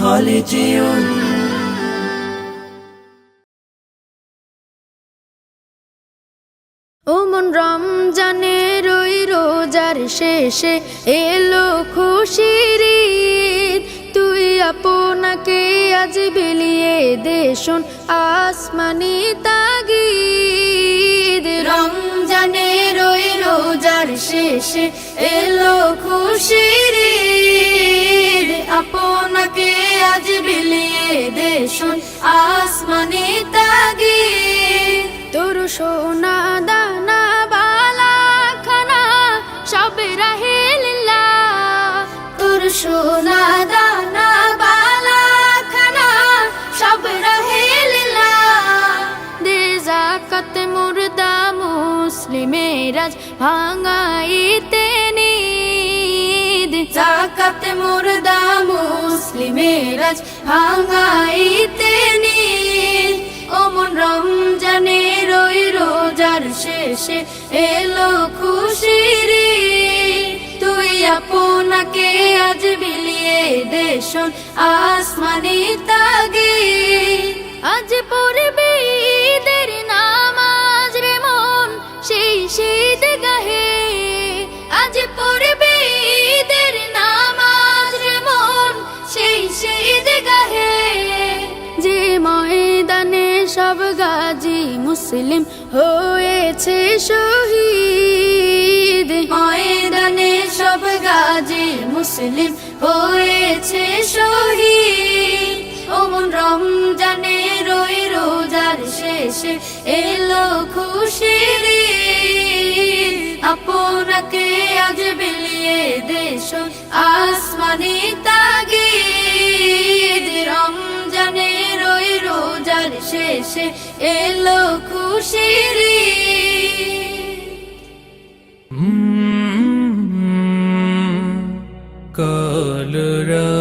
خالدون ওমন রমজানের ওই রোজার শেষে এলো খুশির ঈদ, তুই আপনাকে আজ বিলিয়ে দে শোন আসমানি তাগিদ। রমজানের ওই রোজার শেষে এলো খুশির ঈদ, আপনাকে আজ বিলিয়ে দে শোন আসমানি তাগিদ। তোর সোনা দানা বালা খানা সব রাহে লিল্লাহ, তোর সোনা দানা বালা খানা সব রাহে লিল্লাহ। দে যাকাত মুর্দা মুসলিমের আজ ভাঙাইতে নিদ, যাকাত মুর্দা মুসলিমের আজ ভাঙাইতে নিদ। ওমন রমজানের ওই রোজার শেষে এলো খুশির ঈদ, তুই আপনাকে আজ বিলিয়ে দে শোন আসমানি তাগিদ। আজ পড়বি ঈদের নামাজ রে মন সেই শীত গাহে, আজ পড়বি ঈদের নামাজ রে মন সেই শীত গাহে। যে ময়দানে সব গাজী মুসলিম হয়েছে শহীদ, ময়দানে সব গাজী মুসলিম হয়েছে শহীদ। ওমন রমজানের ওই রোজার শেষে এলো খুশির ঈদ, আপনাকে আজ বিলিয়ে দে শোন আসমানি তাগিদ। রমজানের ওই রোজার শেষে এলো খুশির ঈদ। কলরা